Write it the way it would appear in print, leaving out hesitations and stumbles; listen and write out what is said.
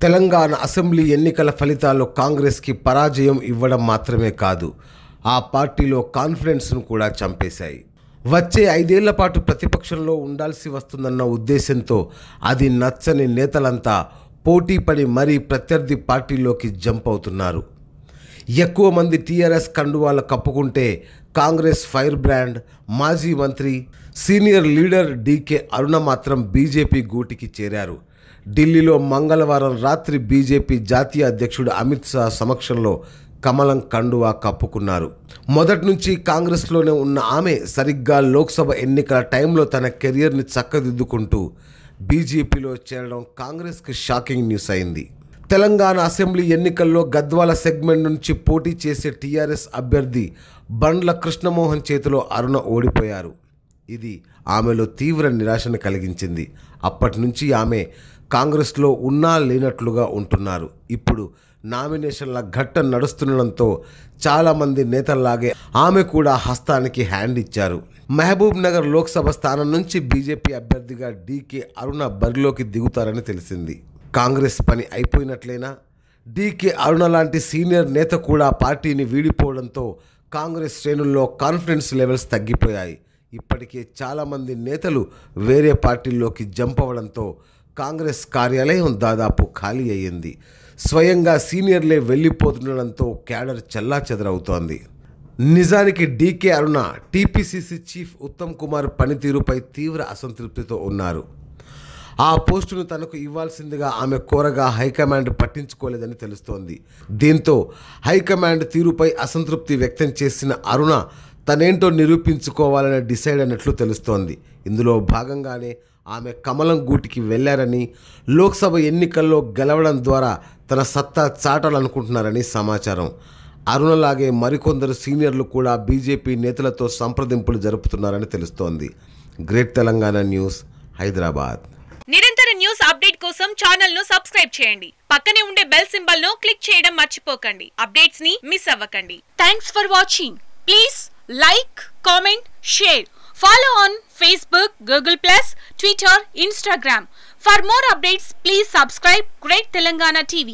Telangana assembly ఎన్నికల ఫలితాల్లో కాంగ్రెస్కి పరాజయం ఇవ్వడం మాత్రమే కాదు, ఆ పార్టీలో కాన్ఫిడెన్స్ను కూడా చంపేశాయి. వచ్చే 5 ఏళ్ల పాటు ప్రతిపక్షంలో ఉండాల్సి వస్తుందన్న ఉద్దేశంతో అది నచ్చని నేతలంతా పోటీపడి మరీ ప్రత్యర్థి పార్టీలోకి జంప్ అవుతున్నారు. ఎక్కువ మంది టీఆర్ఎస్ కండువాలు కప్పుకుంటే కాంగ్రెస్ ఫైర్ బ్రాండ్ మాజీ మంత్రి సీనియర్ లీడర్ డీకే అరుణ మాత్రం బీజేపీ గూటికి చేరారు. ఢిల్లీలో మంగళవారం రాత్రి బీజేపీ జాతీయ అధ్యక్షుడు అమిత్ షా సమక్షంలో కమలం కండువా కప్పుకున్నారు. మొదటి నుంచి కాంగ్రెస్లోనే ఉన్న ఆమె సరిగ్గా లోక్సభ ఎన్నికల టైంలో తన కెరియర్ని చక్కదిద్దుకుంటూ బీజేపీలో చేరడం కాంగ్రెస్కి షాకింగ్ న్యూస్ అయింది. తెలంగాణ అసెంబ్లీ ఎన్నికల్లో గద్వాల సెగ్మెంట్ నుంచి పోటీ చేసే టీఆర్ఎస్ అభ్యర్థి బండ్ల కృష్ణమోహన్ చేతిలో అరుణ ఓడిపోయారు. ఇది ఆమెలో తీవ్ర నిరాశను కలిగించింది. అప్పటి నుంచి ఆమె కాంగ్రెస్లో ఉన్నా లేనట్లుగా ఉంటున్నారు. ఇప్పుడు నామినేషన్ల ఘట్టం నడుస్తుండడంతో చాలామంది నేతల్లాగే ఆమె కూడా హస్తానికి హ్యాండ్ ఇచ్చారు. మహబూబ్ నగర్ లోక్సభ స్థానం నుంచి బీజేపీ అభ్యర్థిగా డీకే అరుణ బరిలోకి దిగుతారని తెలిసింది. కాంగ్రెస్ పని అయిపోయినట్లేనా? డీకే అరుణ లాంటి సీనియర్ నేత కూడా పార్టీని వీడిపోవడంతో కాంగ్రెస్ శ్రేణుల్లో కాన్ఫిడెన్స్ లెవెల్స్ తగ్గిపోయాయి. ఇప్పటికే చాలామంది నేతలు వేరే పార్టీల్లోకి జంప్ అవ్వడంతో కాంగ్రెస్ కార్యాలయం దాదాపు ఖాళీ అయ్యింది. స్వయంగా సీనియర్లే వెళ్ళిపోతుండడంతో క్యాడర్ చెల్లాచెదరవుతోంది. నిజానికి డీకే అరుణ టీపీసీసీ చీఫ్ ఉత్తమ్ కుమార్ పనితీరుపై తీవ్ర అసంతృప్తితో ఉన్నారు. ఆ పోస్టును తనకు ఇవ్వాల్సిందిగా ఆమె కోరగా హైకమాండ్ పట్టించుకోలేదని తెలుస్తోంది. దీంతో హైకమాండ్ తీరుపై అసంతృప్తి వ్యక్తం చేసిన అరుణ తనేంటో నిరూపించుకోవాలని డిసైడ్ అయినట్లు తెలుస్తోంది. ఇందులో భాగంగానే ఆమె కమలం గూటికి వెళ్లారని, లోక్సభ ఎన్నికల్లో గెలవడం ద్వారా తన సత్తా చాటాలనుకుంటున్నారని సమాచారం. అరుణలాగే మరికొందరు సీనియర్లు కూడా బీజేపీ నేతలతో సంప్రదింపులు జరుపుతున్నారని తెలుస్తోంది. Great Telangana news, Hyderabad. నిరంతర న్యూస్ అప్డేట్ కోసం ఛానల్ ను సబ్స్క్రైబ్ చేయండి. పక్కనే ఉండే బెల్ సింబల్ ను క్లిక్ చేయడం మర్చిపోకండి. అప్డేట్స్ ని మిస్ అవ్వకండి. Thanks for watching. Please like, comment, share. Follow on Facebook, Google+, Twitter, Instagram. For more updates, please subscribe Great Telangana TV.